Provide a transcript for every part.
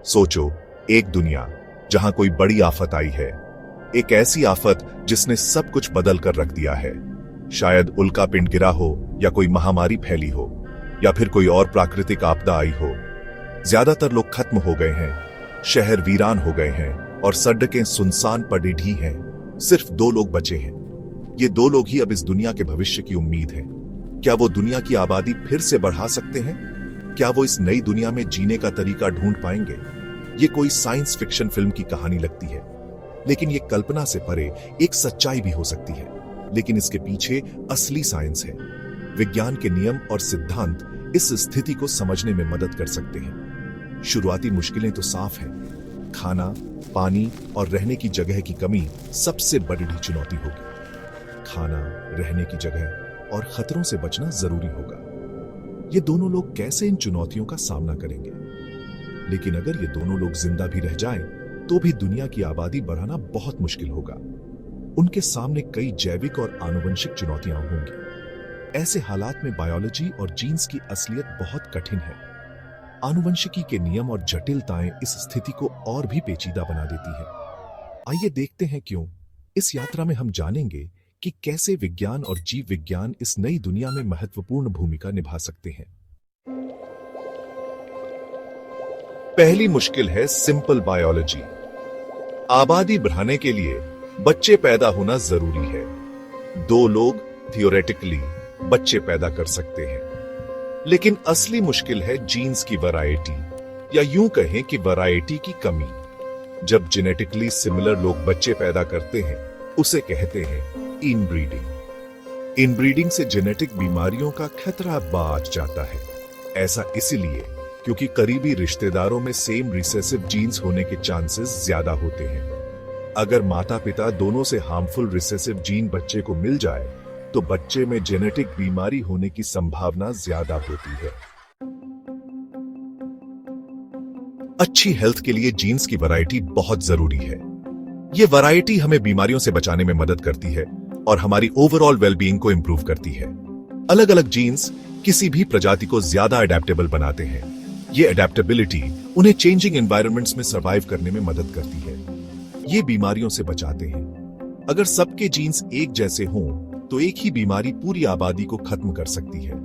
सोचो, एक दुनिया जहां कोई बड़ी आफत आई है, एक ऐसी आफत जिसने सब कुछ बदल कर रख दिया है। शायद उल्का पिंड गिरा हो, या कोई महामारी फैली हो, या फिर कोई और प्राकृतिक आपदा आई हो। ज्यादातर लोग खत्म हो गए हैं, शहर वीरान हो गए हैं और सड़कें सुनसान पड़ी ढी हैं। सिर्फ 2 लोग बचे हैं। ये 2 लोग ही अब इस दुनिया के भविष्य की उम्मीद है। क्या वो दुनिया की आबादी फिर से बढ़ा सकते हैं? क्या वो इस नई दुनिया में जीने का तरीका ढूंढ पाएंगे? ये कोई साइंस फिक्शन फिल्म की कहानी लगती है, लेकिन ये कल्पना से परे एक सच्चाई भी हो सकती है। लेकिन इसके पीछे असली साइंस है। विज्ञान के नियम और सिद्धांत इस स्थिति को समझने में मदद कर सकते हैं। शुरुआती मुश्किलें तो साफ हैं। खाना, पानी और रहने की जगह की कमी सबसे बड़ी चुनौती होगी। खाना, रहने की जगह और खतरों से बचना जरूरी होगा। ये दोनों लोग कैसे इन चुनौतियों का सामना करेंगे? लेकिन अगर ये दोनों लोग जिंदा भी रह जाएं, तो भी दुनिया की आबादी बढ़ाना बहुत मुश्किल होगा। उनके सामने कई जैविक और आनुवंशिक चुनौतियां होंगी। ऐसे हालात में बायोलॉजी और जीन्स की असलियत बहुत कठिन है। आनुवंशिकी के नियम और जटिलताएं इस स्थिति को और भी पेचीदा बना देती है। आइए देखते हैं क्यों। इस यात्रा में हम जानेंगे कि कैसे विज्ञान और जीव विज्ञान इस नई दुनिया में महत्वपूर्ण भूमिका निभा सकते हैं। पहली मुश्किल है सिंपल बायोलॉजी। आबादी बढ़ाने के लिए बच्चे पैदा होना जरूरी है। 2 लोग थियोरेटिकली बच्चे पैदा कर सकते हैं, लेकिन असली मुश्किल है जीन्स की वैरायटी, या यूं कहें कि वैरायटी की कमी। जब जेनेटिकली सिमिलर लोग बच्चे पैदा करते हैं, उसे कहते हैं इनब्रीडिंग। इनब्रीडिंग से जेनेटिक बीमारियों का खतरा बढ़ जाता है। ऐसा इसलिए क्योंकि करीबी रिश्तेदारों में सेम रिसेसिव जीन्स होने के चांसेस ज्यादा होते हैं। अगर माता पिता दोनों से हार्मफुल रिसेसिव जीन बच्चे को मिल जाए, तो बच्चे में जेनेटिक बीमारी होने की संभावना ज्यादा होती है। अच्छी हेल्थ के लिए जीन्स की वैरायटी बहुत जरूरी है। यह वैरायटी हमें बीमारियों से बचाने में मदद करती है और हमारी ओवरऑल वेलबीइंग को इंप्रूव करती है। अलग अलग जीन्स किसी भी प्रजाति को ज्यादा अडेप्टेबल बनाते हैं। ये अडेप्टेबिलिटी उन्हें चेंजिंग एनवायरनमेंट्स में सर्वाइव करने में मदद करती है। ये बीमारियों से बचाते हैं। अगर सबके जीन्स एक जैसे हों, तो एक ही बीमारी पूरी आबादी को खत्म कर सकती है।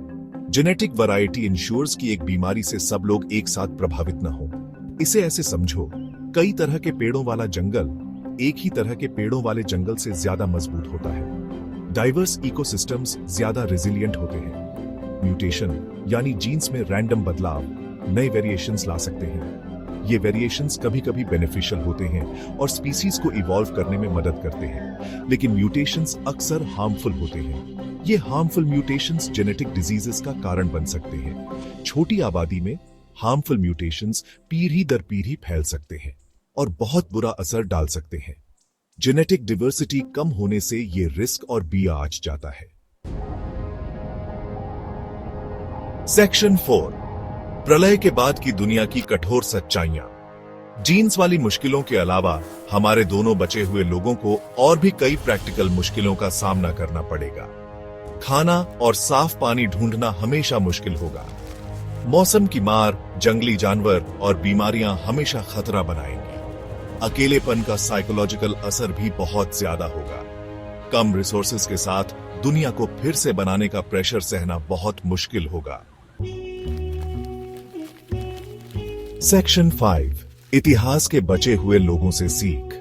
जेनेटिक वैरायटी इंश्योर्स कि एक बीमारी से सब लोग एक साथ प्रभावित न हो। इसे ऐसे समझो, कई तरह के पेड़ों वाला जंगल एक ही तरह के पेड़ों वाले जंगल से ज्यादा मजबूत होता है। डाइवर्स इकोसिस्टम्स ज्यादा रेजिलिएंट होते हैं। म्यूटेशन यानी जीन्स में रैंडम बदलाव नए वेरिएशंस ला सकते हैं। ये वेरिएशंस कभी कभी बेनिफिशियल होते हैं और स्पीसीज को इवॉल्व करने में मदद करते हैं, लेकिन म्यूटेशंस अक्सर हार्मफुल होते हैं। ये हार्मफुल म्यूटेशंस जेनेटिक डिजीजेस का कारण बन सकते हैं। छोटी आबादी में हार्मफुल म्यूटेशंस पीढ़ी दर पीढ़ी फैल सकते हैं और बहुत बुरा असर डाल सकते हैं। जेनेटिक डिवर्सिटी कम होने से ये रिस्क और भी बढ़ जाता है। सेक्शन 4, प्रलय के बाद की दुनिया की कठोर सच्चाइयां। जीन्स वाली मुश्किलों के अलावा हमारे दोनों बचे हुए लोगों को और भी कई प्रैक्टिकल मुश्किलों का सामना करना पड़ेगा। खाना और साफ पानी ढूंढना हमेशा मुश्किल होगा। मौसम की मार, जंगली जानवर और बीमारियां हमेशा खतरा बनाएंगी। अकेलेपन का साइकोलॉजिकल असर भी बहुत ज्यादा होगा। कम रिसोर्सेज के साथ दुनिया को फिर से बनाने का प्रेशर सहना बहुत मुश्किल होगा। सेक्शन 5, इतिहास के बचे हुए लोगों से सीख।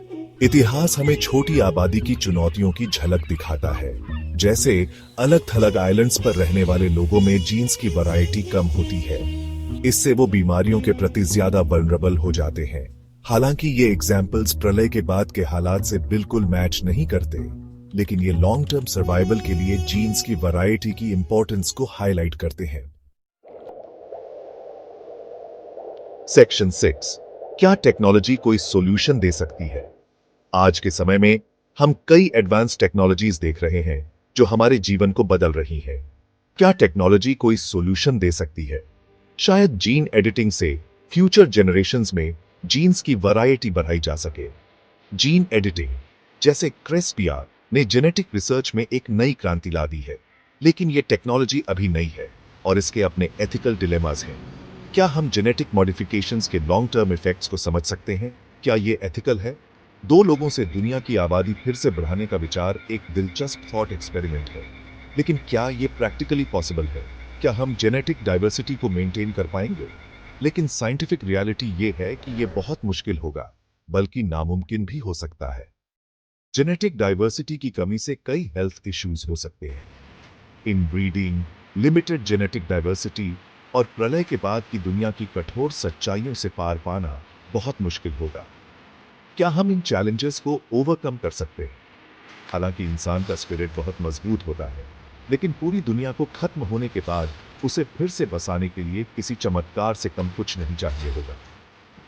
इतिहास हमें छोटी आबादी की चुनौतियों की झलक दिखाता है। जैसे अलग थलग आइलैंड्स पर रहने वाले लोगों में जीन्स की वैरायटी कम होती है। इससे वो बीमारियों के प्रति ज्यादा वल्नरेबल हो जाते हैं। हालांकि ये एग्जाम्पल्स प्रलय के बाद के हालात से बिल्कुल मैच नहीं करते, लेकिन ये लॉन्ग टर्म सर्वाइवल के लिए जीन्स की वैरायटी की इंपॉर्टेंस को हाईलाइट करते हैं। सेक्शन 6, क्या टेक्नोलॉजी कोई सॉल्यूशन दे सकती है? आज के समय में हम कई एडवांस टेक्नोलॉजीज देख रहे हैं जो हमारे जीवन को बदल रही है। क्या टेक्नोलॉजी कोई सॉल्यूशन दे सकती है? शायद जीन एडिटिंग से फ्यूचर जनरेशंस में जीन्स की वैरायटी बढ़ाई जा सके। जीन एडिटिंग जैसे क्रिस्पिआर ने जेनेटिक रिसर्च में एक नई क्रांति ला दी है, लेकिन यह टेक्नोलॉजी अभी नई है और इसके अपने एथिकल डिलेमास हैं। क्या हम जेनेटिक मॉडिफिकेशंस के लॉन्ग टर्म इफेक्ट्स को समझ सकते हैं? क्या ये एथिकल है? दो लोगों से दुनिया की आबादी फिर से बढ़ाने का विचार एक दिलचस्प थॉट एक्सपेरिमेंट है, लेकिन क्या ये प्रैक्टिकली पॉसिबल है? क्या हम जेनेटिक डाइवर्सिटी को मेंटेन कर पाएंगे? लेकिन साइंटिफिक रियलिटी ये है कि ये बहुत मुश्किल होगा, बल्कि नामुमकिन भी हो सकता है। जेनेटिक डाइवर्सिटी की कमी से कई हेल्थ इश्यूज हो सकते हैं। इनब्रीडिंग, लिमिटेड जेनेटिक डाइवर्सिटी और प्रलय के बाद की दुनिया की कठोर सच्चाइयों से पार पाना बहुत मुश्किल होगा। क्या हम इन चैलेंजेस को ओवरकम कर सकते हैं? हालांकि इंसान का स्पिरिट बहुत मजबूत होता है, लेकिन पूरी दुनिया को खत्म होने के बाद उसे फिर से बसाने के लिए किसी चमत्कार से कम कुछ नहीं चाहिए होगा।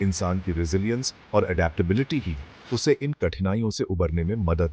इंसान की रेजिलियंस और अडेप्टेबिलिटी ही उसे इन कठिनाइयों से उबरने में मदद